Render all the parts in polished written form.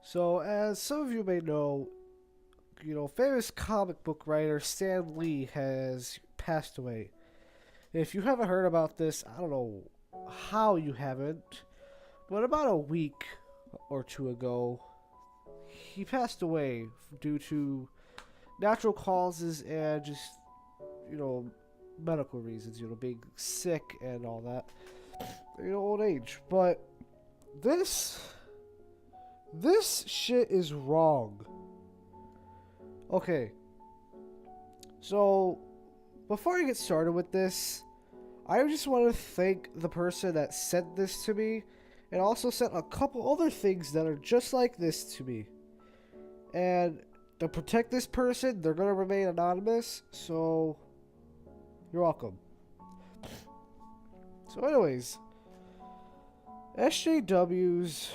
So, as some of you may know, famous comic book writer Stan Lee has passed away. If you haven't heard about this, I don't know how you haven't, but about a week or two ago, he passed away due to natural causes and just, you know, medical reasons, being sick and all that, old age. But this this shit is wrong. Okay, so before I get started with this, I just want to thank the person that sent this to me and also sent a couple other things that are just like this to me. And to protect this person, they're going to remain anonymous, so you're welcome. So anyways, SJWs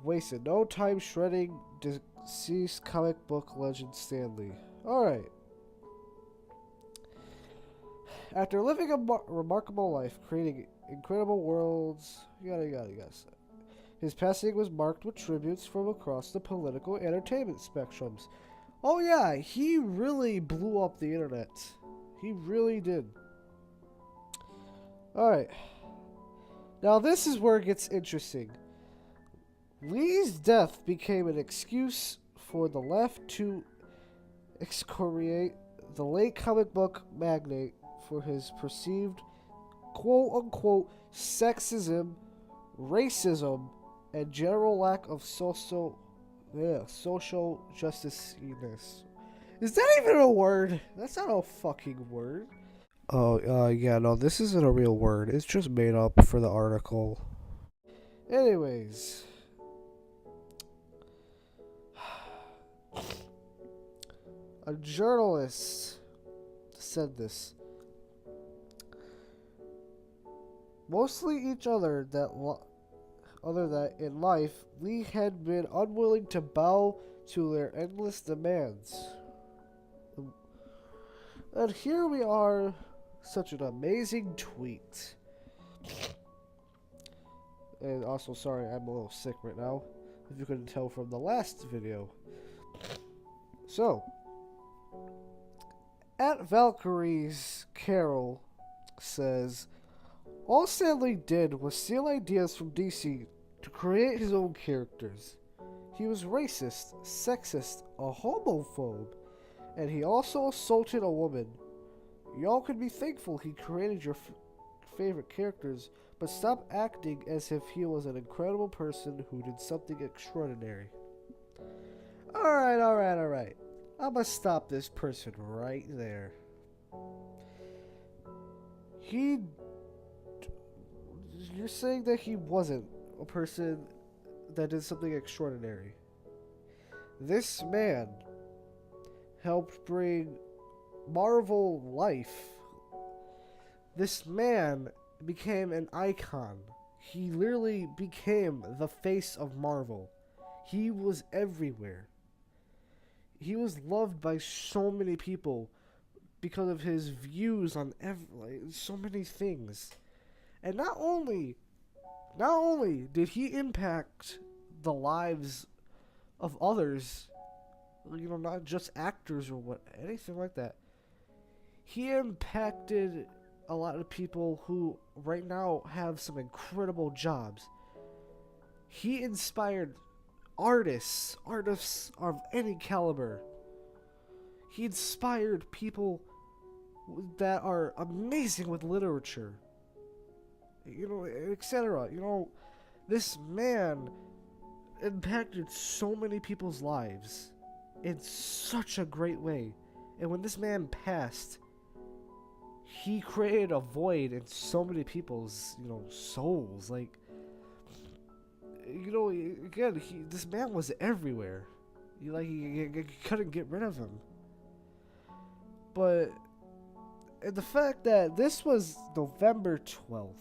wasted no time shredding deceased comic book legend Stanley. Alright. After living a remarkable life, creating incredible worlds, yada yada yada, his passing was marked with tributes from across the political entertainment spectrums. Oh yeah, he really blew up the internet. He really did. Alright. Now this is where it gets interesting. Lee's death became an excuse for the left to excoriate the late comic book magnate for his perceived quote-unquote sexism, racism, and general lack of social justice-ness. Is that even a word? That's not a fucking word. Oh, yeah, no, this isn't a real word. It's just made up for the article. Anyways. A journalist said this. Mostly each other that in life, Lee had been unwilling to bow to their endless demands. And here we are, such an amazing tweet. And also, sorry, I'm a little sick right now, if you couldn't tell from the last video. So, at Valkyrie's Carol says, all Stanley did was steal ideas from DC to create his own characters. He was racist, sexist, a homophobe, and he also assaulted a woman. Y'all could be thankful he created your favorite characters, but stop acting as if he was an incredible person who did something extraordinary. Alright. I'm gonna stop this person right there. You're saying that he wasn't a person that did something extraordinary. This man helped bring Marvel life. This man became an icon. He literally became the face of Marvel. He was everywhere. He was loved by so many people because of his views on so many things. And not only did he impact the lives of others, not just actors or anything like that. He impacted a lot of people who right now have some incredible jobs. He inspired artists of any caliber. He inspired people that are amazing with literature, etc. This man impacted so many people's lives in such a great way. And when this man passed, he created a void in so many people's, souls. Again, this man was everywhere. You couldn't get rid of him. But the fact that this was November 12th.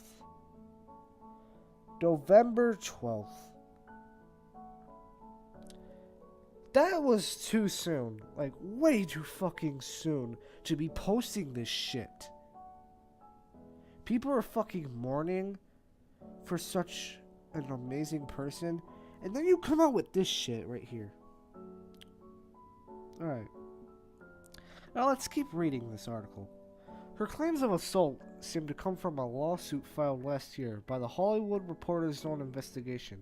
That was too soon. Way too fucking soon to be posting this shit. People are fucking mourning for such an amazing person, And then you come out with this shit right here. Alright. Now let's keep reading this article. Her claims of assault seem to come from a lawsuit filed last year by the Hollywood Reporter's own investigation.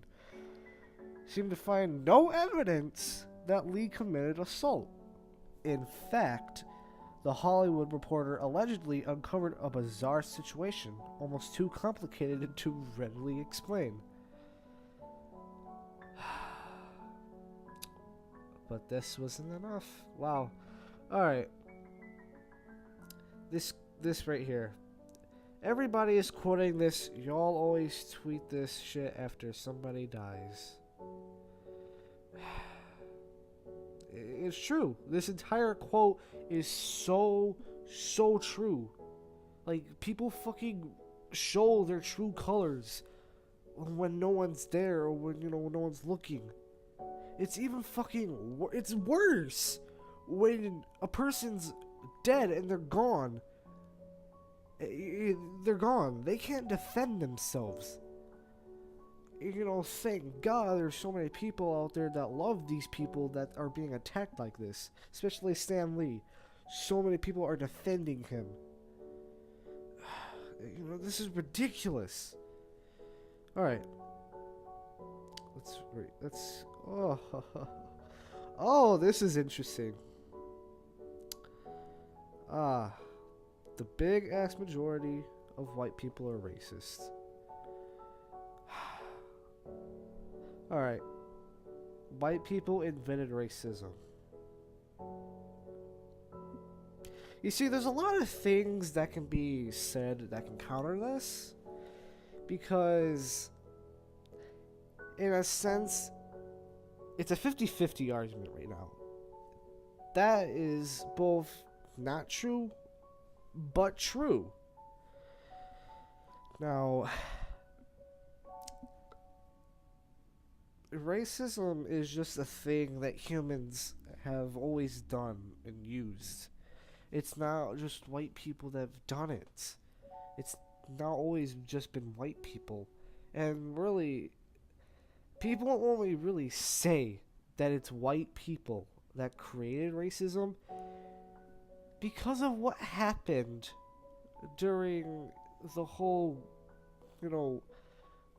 Seemed to find no evidence that Lee committed assault. In fact, the Hollywood Reporter allegedly uncovered a bizarre situation, almost too complicated to readily explain. But this wasn't enough. Wow. Alright. This right here. Everybody is quoting this. Y'all always tweet this shit after somebody dies. It's true. This entire quote is so true. Like, people fucking show their true colors when no one's there or when, you know, no one's looking. It's even fucking it's worse when a person's dead and they're gone. They're gone. They can't defend themselves. You know, thank God there's so many people out there that love these people that are being attacked like this. Especially Stanley. So many people are defending him. You know, this is ridiculous. Alright. Let's oh, this is interesting. The big ass majority of white people are racist. Alright. White people invented racism. You see, there's a lot of things that can be said that can counter this. Because, in a sense, it's a 50-50 argument right now. That is both not true, but true. Now, racism is just a thing that humans have always done and used. It's not just white people that have done it. It's not always just been white people. And really, people only really say that it's white people that created racism because of what happened during the whole, you know,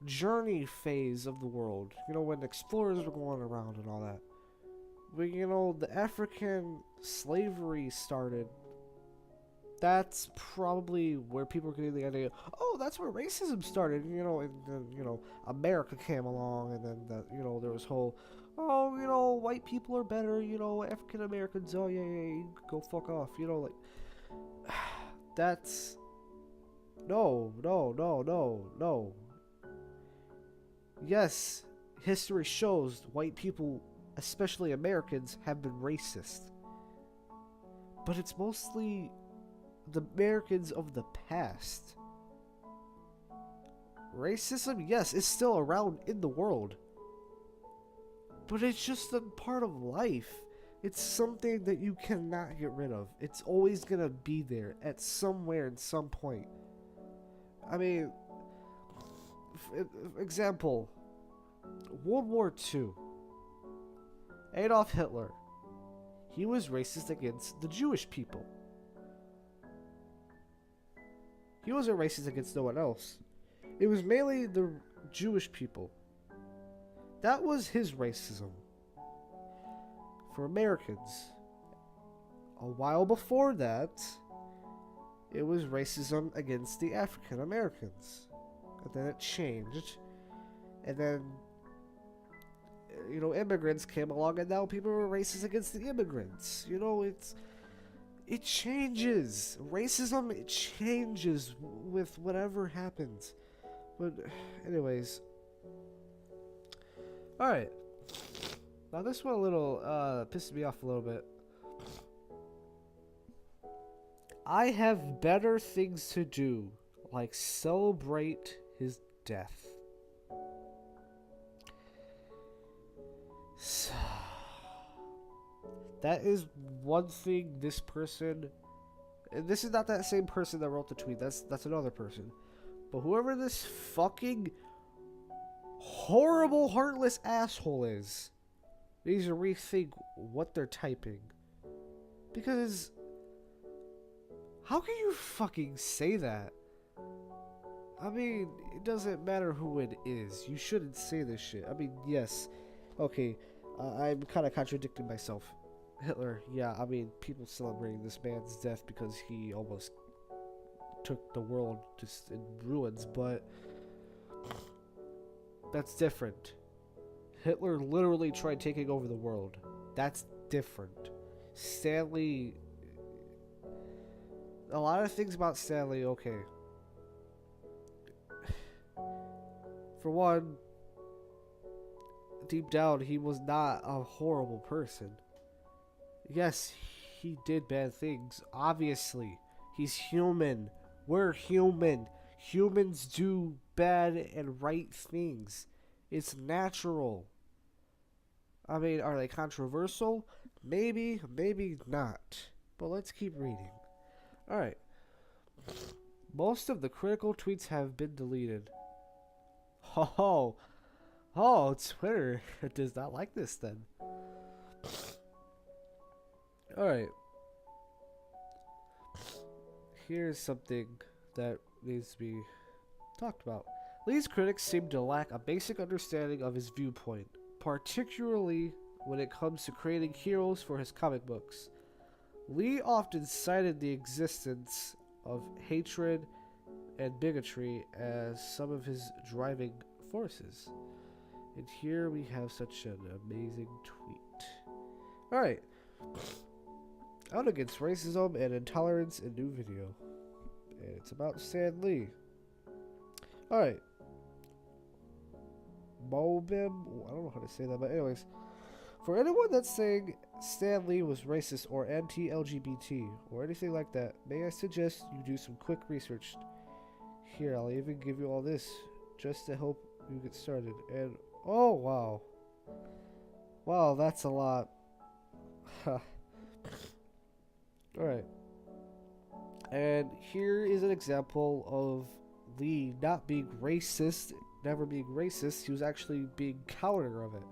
journey phase of the world. You know, when explorers were going around and all that. When, you know, the African slavery started, that's probably where people were getting the idea, oh, that's where racism started, you know, and then, you know, America came along, and then, that, you know, there was whole, oh, you know, white people are better, you know, African Americans, oh, yeah, you go fuck off, you know, like, that's, no. Yes, history shows white people, especially Americans, have been racist. But it's mostly the Americans of the past. Racism, yes, is still around in the world. But it's just a part of life. It's something that you cannot get rid of. It's always gonna be there at somewhere at some point. I mean, example, World War II. Adolf Hitler. He was racist against the Jewish people. He wasn't racist against no one else. It was mainly the Jewish people. That was his racism. For Americans. A while before that, it was racism against the African Americans. And then it changed. And then, you know, immigrants came along, and now people are racist against the immigrants. You know, it changes. Racism, it changes with whatever happens. But, anyways. Alright. Now, this one a little, pissed me off a little bit. I have better things to do, like celebrate his death. So, that is one thing this person, and this is not that same person that wrote the tweet, that's another person. But whoever this fucking horrible, heartless asshole is. They need to rethink what they're typing. Because how can you fucking say that? I mean, it doesn't matter who it is. You shouldn't say this shit. I mean, yes. Okay, I'm kind of contradicting myself. Hitler, yeah, I mean, people celebrating this man's death because he almost took the world just in ruins, but that's different. Hitler literally tried taking over the world. That's different. Stanley... A lot of things about Stanley, okay. For one, deep down, he was not a horrible person. Yes, he did bad things. Obviously, he's human. We're human. Humans do bad and right things. It's natural. I mean, are they controversial? Maybe, maybe not. But let's keep reading. Alright. Most of the critical tweets have been deleted. Oh, Twitter does not like this then. Alright. Here's something that needs to be talked about. Lee's critics seem to lack a basic understanding of his viewpoint, particularly when it comes to creating heroes for his comic books. Lee often cited the existence of hatred and bigotry as some of his driving forces. And here we have such an amazing tweet. Alright. Out against racism and intolerance in new video. And it's about Stanley. Alright. Mobim. I don't know how to say that, but anyways. For anyone that's saying Stanley was racist or anti-LGBT or anything like that, may I suggest you do some quick research. Here, I'll even give you all this just to help you get started. And oh wow. Wow, that's a lot. Alright. And here is an example of Lee not being racist, never being racist. He was actually being counter of it.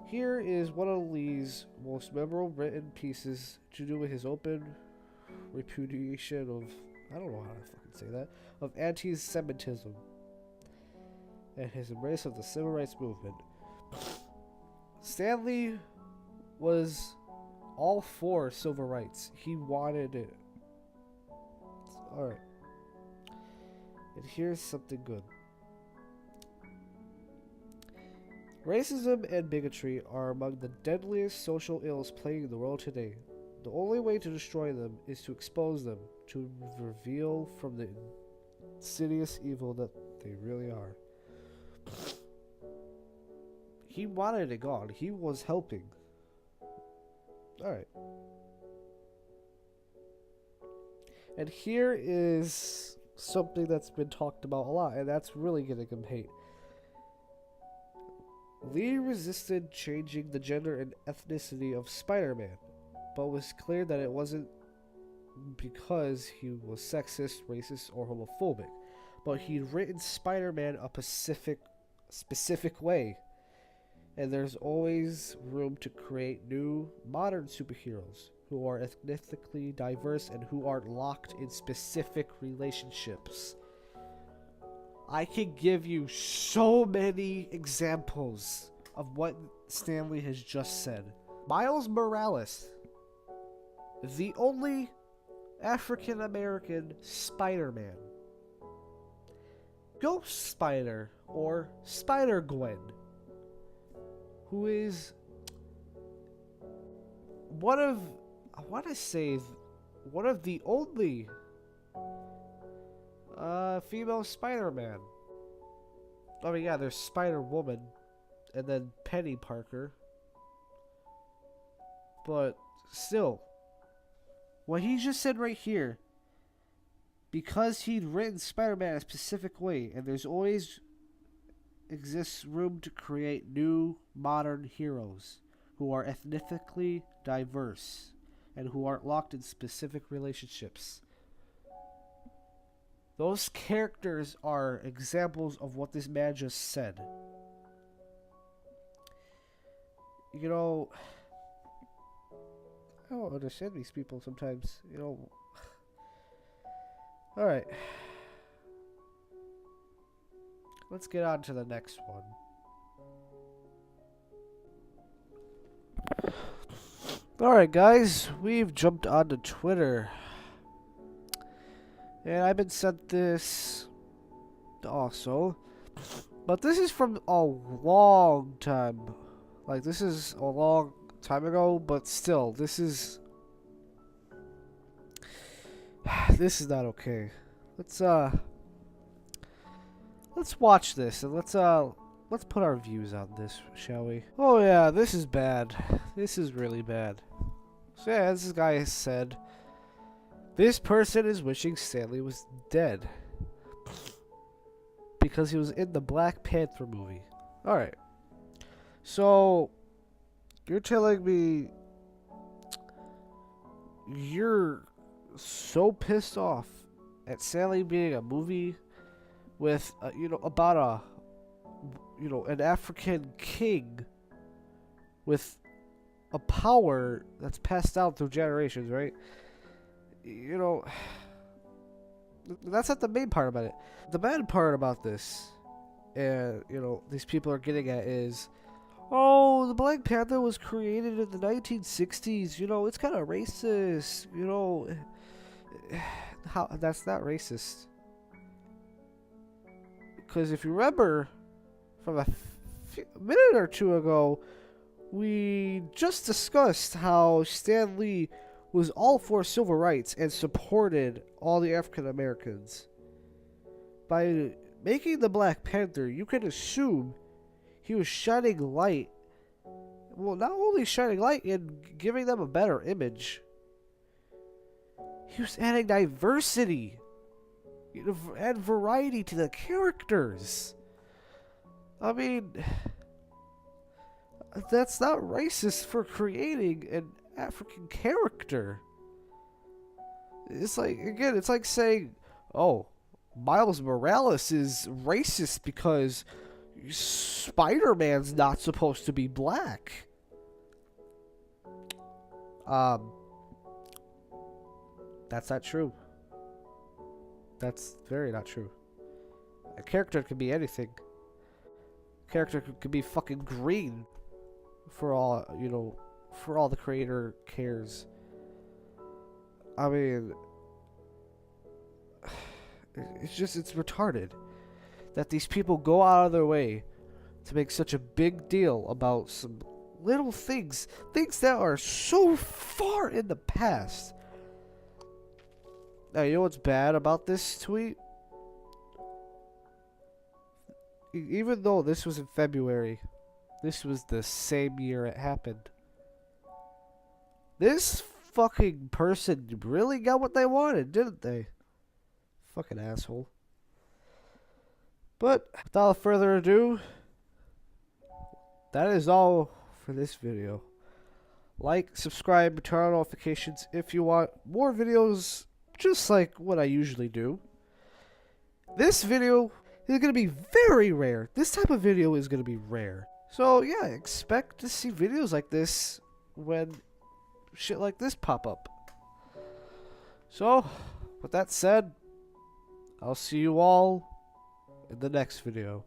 Here is one of Lee's most memorable written pieces to do with his open repudiation of, I don't know how to fucking say that, of anti-Semitism and his embrace of the civil rights movement. Stanley was all for civil rights. He wanted it. Alright. And here's something good. Racism and bigotry are among the deadliest social ills plaguing the world today. The only way to destroy them is to expose them, to reveal from the insidious evil that they really are. He wanted it gone. He was helping. Alright. And here is something that's been talked about a lot, and that's really getting him hate. Lee resisted changing the gender and ethnicity of Spider-Man, but was clear that it wasn't because he was sexist, racist, or homophobic, but he'd written Spider-Man a specific way, and there's always room to create new, modern superheroes who are ethnically diverse and who aren't locked in specific relationships. I can give you so many examples of what Stanley has just said. Miles Morales, the only African American Spider-Man. Ghost Spider, or Spider-Gwen, who is one of, I want to say, one of the only female Spider-Man. I mean, yeah, there's Spider-Woman, and then Penny Parker. But still, what he just said right here, because he'd written Spider-Man a specific way, and there's always exists room to create new, modern heroes who are ethnically diverse and who aren't locked in specific relationships. Those characters are examples of what this man just said. You know, I don't understand these people sometimes, you know. Alright. Let's get on to the next one. Alright guys, we've jumped onto Twitter. And I've been sent this also. But this is from a long time. Like, this is a long time ago, but still, this is... this is not okay. Let's watch this, and let's put our views on this, shall we? Oh yeah, this is bad. This is really bad. So yeah, this guy has said, this person is wishing Stanley was dead because he was in the Black Panther movie. Alright. So, you're telling me you're so pissed off at Stanley being a movie with, you know, about a, you know, an African king with a power that's passed down through generations, right? You know, that's not the main part about it. The bad part about this, and, you know, these people are getting at is, oh, the Black Panther was created in the 1960s. You know, it's kind of racist. You know, how that's not racist. Because if you remember, from a minute or two ago, we just discussed how Stan Lee was all for civil rights and supported all the African Americans. By making the Black Panther, you can assume he was shining light. Well, not only shining light and giving them a better image, he was adding diversity, you know, and variety to the characters. I mean, that's not racist for creating an African character. It's like, again, it's like saying, oh, Miles Morales is racist because Spider-Man's not supposed to be black. That's not true. That's very not true. A character could be anything. A character could be fucking green. For all, you know, for all the creator cares. I mean, it's retarded that these people go out of their way to make such a big deal about some little things that are so far in the past. Now, you know what's bad about this tweet? Even though this was in February, this was the same year it happened. This fucking person really got what they wanted, didn't they? Fucking asshole. But without further ado, that is all for this video. Like, subscribe, turn on notifications if you want more videos just like what I usually do. This video is going to be very rare. This type of video is going to be rare. So yeah, expect to see videos like this when shit like this pop up. So, with that said, I'll see you all in the next video.